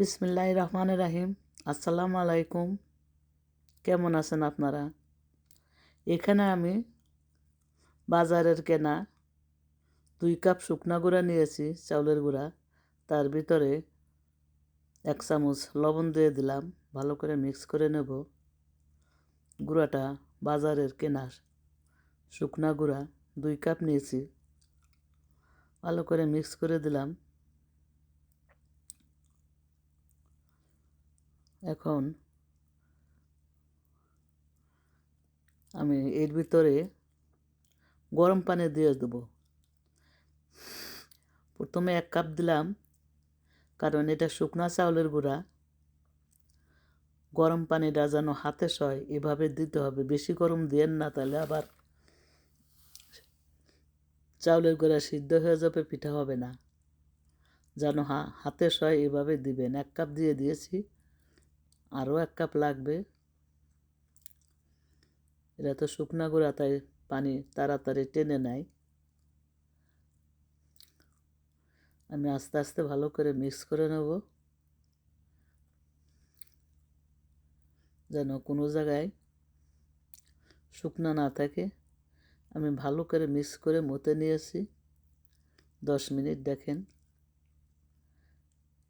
বিসমিল্লাহির রহমানির রহিম। আসসালামু আলাইকুম। কেমন আছেন আপনারা? এখানে আমি বাজারের কেনা 2 কাপ শুকনা গুঁড়া নিয়েছি, চাউলের গুঁড়া। তার ভিতরে 1 চামচ লবণ দিয়ে দিলাম, ভালো করে মিক্স করে নেব। গুঁড়াটা বাজারের কেনা শুকনা গুঁড়া 2 কাপ নিয়েছি, ভালো করে মিক্স করে দিলাম। এখন আমি এর ভিতরে গরম পানি দিয়ে দেবো। প্রথমে 1 কাপ দিলাম, কারণ এটা শুকনা চাউলের গুঁড়া। গরম পানিটা যেন হাতে সয় এভাবে দিতে হবে, বেশি গরম দিয়েন না, তাহলে আবার চাউলের গুঁড়া সিদ্ধ হয়ে যাবে, পিঠা হবে না। যেন হাতে সয় এভাবে দিবেন। 1 কাপ দিয়ে দিয়েছি, আরও 1 কাপ লাগবে। এটা তো শুকনা গুঁড়া, তাই পানি তাড়াতাড়ি টেনে নেয়। আমি আস্তে আস্তে ভালো করে মিক্স করে নেব, যেন কোনো জায়গায় শুকনা না থাকে। আমি ভালো করে মিক্স করে মতে নিয়েছি 10 মিনিট। দেখেন,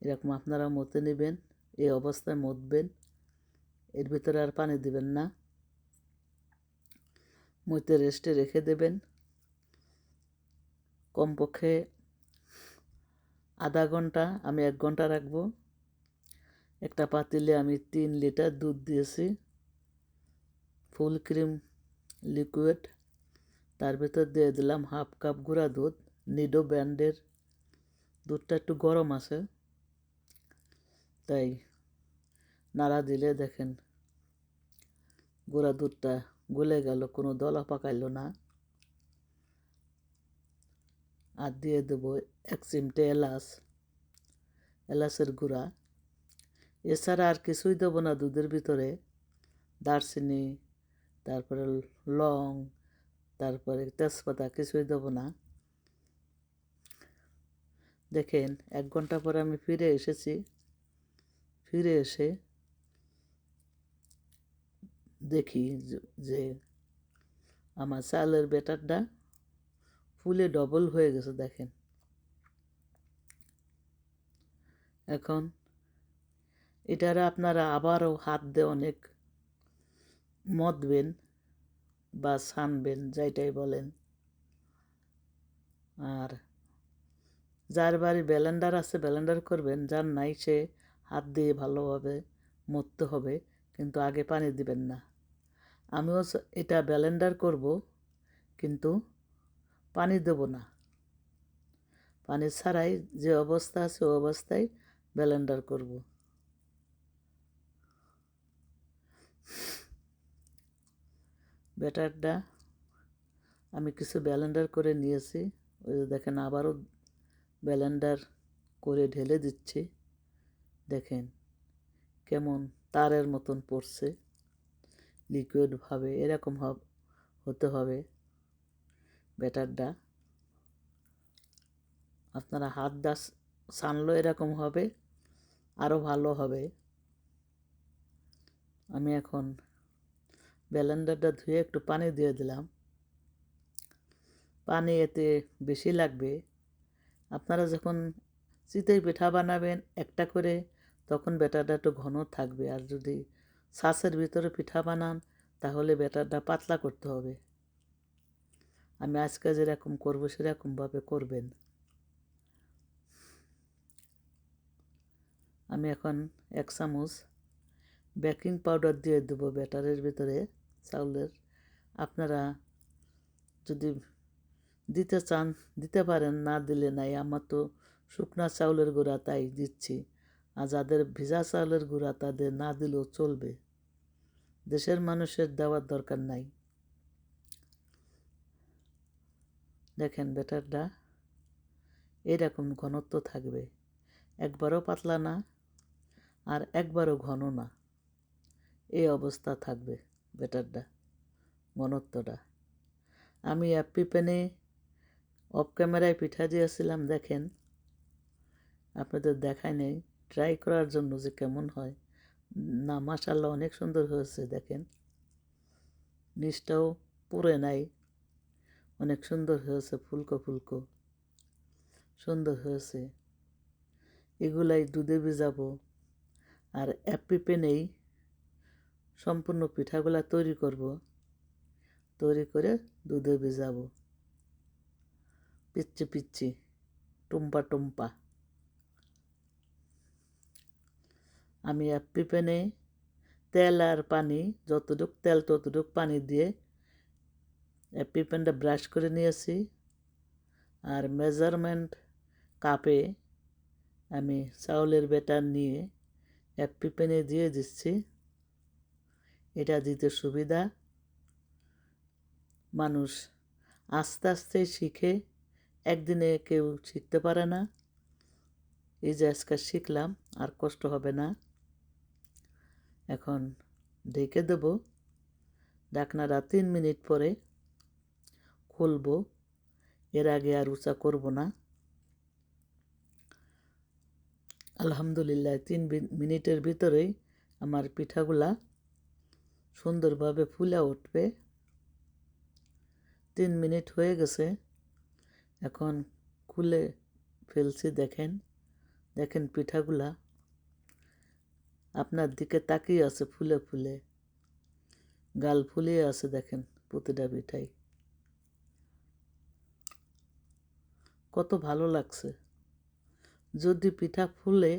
এরকম আপনারা মতে নেবেন, এই অবস্থায় মতবেন। এর ভিতরে আর পানি দিবেন না, মতে রেস্টে রেখে দেবেন কমপক্ষে আধা ঘন্টা। আমি 1 ঘন্টা রাখবো। একটা পাতিলে আমি 3 লিটার দুধ দিয়েছি, ফুল ক্রিম লিকুইড। তার ভিতর দিয়ে দিলাম 1/2 কাপ গুঁড়া দুধ, নিডো ব্র্যান্ডের। দুধটা একটু গরম আছে, তাই নাড়া দিলে দেখেন গুঁড়া দুধটা গলে গেল, কোনো দলা পাকাইল না। আর দিয়ে দেবো 1 চিমটে এলাচের গুঁড়া। এছাড়া আর কিছুই দেবো না দুধের ভিতরে। দারচিনি, তারপরে লং, তারপরে তেজপাতা, কিছুই দেবো না। দেখেন 1 ঘন্টা পরে আমি ফিরে এসেছি। ফিরে এসে দেখি যে আমার চালের ব্যাটারটা ফুলে ডবল হয়ে গেছে। দেখেন, এখন এটারে আপনারা আবারও হাত দিয়ে অনেক মথবেন বা ছানবেন, যাইটাই বলেন। আর যার বাড়ি ব্লেন্ডার আছে ব্লেন্ডার করবেন, যার নাই সে হাত দিয়ে ভালোভাবে মথতে হবে, কিন্তু আগে পানি দিবেন না। আমিও এটা ব্লেন্ডার করব, কিন্তু পানি দেব না। পানি ছাড়াই যে অবস্থা আছে ওই অবস্থায় ব্লেন্ডার করব। ব্যাটারটা আমি কিছু ব্লেন্ডার করে নিয়েছি। ওই যে দেখেন, আবারও ব্লেন্ডার করে ঢেলে দিচ্ছি। দেখেন কেমন তারের মতন পড়ছে, লিকুইডভাবে। এরকম হতে হবে ব্যাটারটা। আপনারা হাত দা ছানলেও এরকম হবে, আরও ভালো হবে। আমি এখন ব্লেন্ডারটা ধুয়ে একটু পানি দিয়ে দিলাম। পানি এতে বেশি লাগবে। আপনারা যখন চিতই পিঠা বানাবেন একটা করে, তখন ব্যাটারটা একটু ঘন থাকবে। আর যদি ছাঁচের ভিতরে পিঠা বানান, তাহলে ব্যাটারটা পাতলা করতে হবে। আমি আজকে যেরকম করবো সেরকমভাবে করবেন। আমি এখন 1 চামচ বেকিং পাউডার দিয়ে দেবো ব্যাটারের ভিতরে চাউলের। আপনারা যদি দিতে চান দিতে পারেন, না দিলে নাই। আমার তো শুকনা চাউলের গুঁড়া, তাই দিচ্ছি। আর যাদের ভিজা চাউলের গুঁড়া, তাদের না দিলেও চলবে। দেশের মানুষের দেওয়ার দরকার নাই। দেখেন ব্যাটারটা এইরকম ঘনত্ব থাকবে, একবারও পাতলা না আর একবারও ঘন না। এই অবস্থা থাকবে ব্যাটারটা, ঘনত্বটা। আমি অ্যাপি প্যানে অফ ক্যামেরায় পিঠা দিয়েছিলাম, দেখেন, আপনাদের দেখাই নেই। ট্রাই করার জন্য যে কেমন হয়। না, মাশাআল্লাহ অনেক সুন্দর হয়েছে। দেখেন নিচটাও পুড়ে নাই, অনেক সুন্দর হয়েছে, ফুলকো ফুলকো সুন্দর হয়েছে। এগুলাই দুধে ভিজাবো, আর অ্যাপি প্যানেই সম্পূর্ণ পিঠাগুলা তৈরি করব। তৈরি করে দুধে ভিজাবো, পিচ্ছি পিচ্ছি, টুম্পা টুম্পা। আমি অ্যাপি প্যানে তেল আর পানি, যতটুক তেল ততটুক পানি দিয়ে অ্যাপি প্যানটা ব্রাশ করে নিয়েছি। আর মেজারমেন্ট কাপে আমি চাউলের ব্যাটার নিয়ে অ্যাপি প্যানে দিয়ে দিচ্ছি। এটা দিতে সুবিধা, মানুষ আস্তে আস্তে শিখে, একদিনে কেউ শিখতে পারে না। এই যে আজকে শিখলাম, আর কষ্ট হবে না। এখন ঢেকে দেব, ঢাকনাটা 3 মিনিট পরে খুলবো। এর আগে আর উঁচা করব না। আলহামদুলিল্লাহ 3 মিনিটের ভিতরেই আমার পিঠাগুলা সুন্দরভাবে ফুলে উঠবে। 3 মিনিট হয়ে গেছে, এখন খুলে ফেলছি। দেখেন দেখেন পিঠাগুলা আপনার দিকে তাকিয়ে আছে, ফুলে ফুলে গাল ফুলিয়ে আছে। দেখেন প্রতিটা পিঠাই কত ভালো লাগছে। যদি পিঠা ফুলে,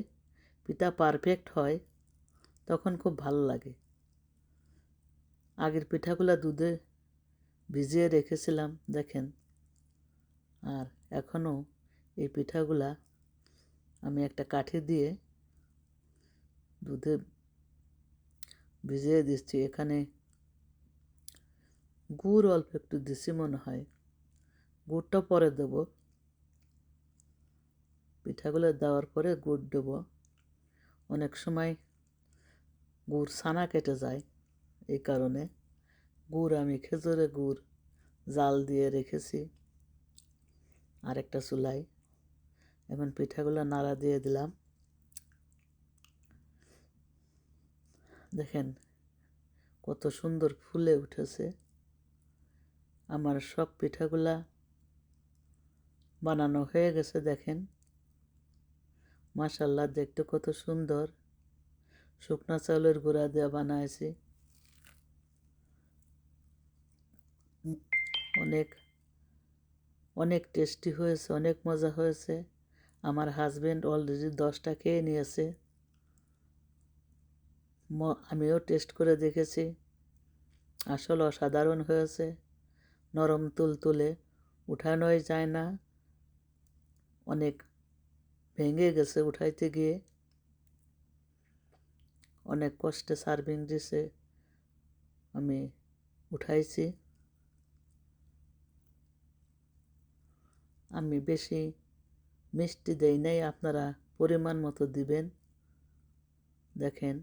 পিঠা পারফেক্ট হয়, তখন খুব ভালো লাগে। আগের পিঠাগুলা দুধে ভিজিয়ে রেখেছিলাম দেখেন, আর এখনও এই পিঠাগুলা আমি একটা কাঠি দিয়ে দুধে ভিজিয়ে দিচ্ছি। এখানে গুড় অল্প একটু দিছি মনে হয়, গুড়টা পরে দেব। পিঠাগুলো দেওয়ার পরে গুড় দেব। অনেক সময় গুড় ছানা কেটে যায়, এই কারণে গুড় আমি খেজুরের গুড় জাল দিয়ে রেখেছি আরেকটা চুলায়। এখন পিঠাগুলো নাড়া দিয়ে দিলাম। দেখেন কত সুন্দর ফুলে উঠেছে। আমার সব পিঠাগুলা বানানো হয়ে গেছে। দেখেন মাশাআল্লাহ, দেখতে কত সুন্দর। শুকনা চাউলের গুঁড়া দিয়ে বানাইছি। অনেক অনেক টেস্টি হয়েছে, অনেক মজা হয়েছে। আমার হাজব্যান্ড অলরেডি 10টা খেয়ে নিয়েছে। আমিও টেস্ট করে দেখেছি, আসলে অসাধারণ হয়েছে। নরম তুলতুলে, উঠানোই যায় না, অনেক ভেঙে গেছে উঠাইতে গিয়ে। অনেক কষ্টে সার্ভিং ডিশে আমি উঠাইছি। আমি বেশি মিষ্টি দেই নাই, আপনারা পরিমাণ মতো দিবেন। দেখেন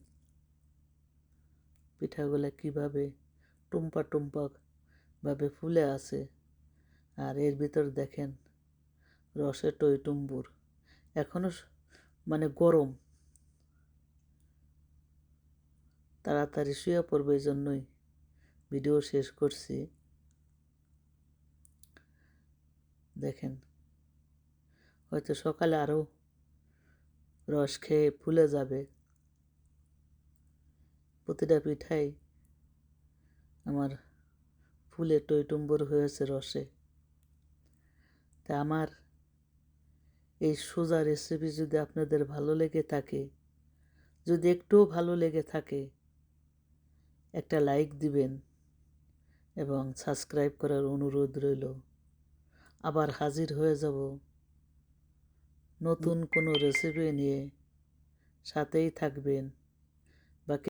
পিঠাগুলো কিভাবে টুম্পা টুম্পা ভাবে ফুলে আছে, আর এর ভিতর দেখেন রসে টইটুম্বুর। এখনো মানে গরম, তাড়াতাড়ি শুয়ে পড়বে, এই জন্যই ভিডিও শেষ করছি। দেখেন হয়তো সকালে আরও রস খেয়ে ফুলে যাবে। প্রতিটা পিঠাই আমার ফুলে টইটুম্বুর হয়েছে রসে। তা আমার এই সোজা রেসিপি যদি আপনাদের ভালো লেগে থাকে, যদি একটুও ভালো লেগে থাকে, একটা লাইক দিবেন এবং সাবস্ক্রাইব করার অনুরোধ রইল। আবার হাজির হয়ে যাব নতুন কোনো রেসিপি নিয়ে, সাথেই থাকবেন।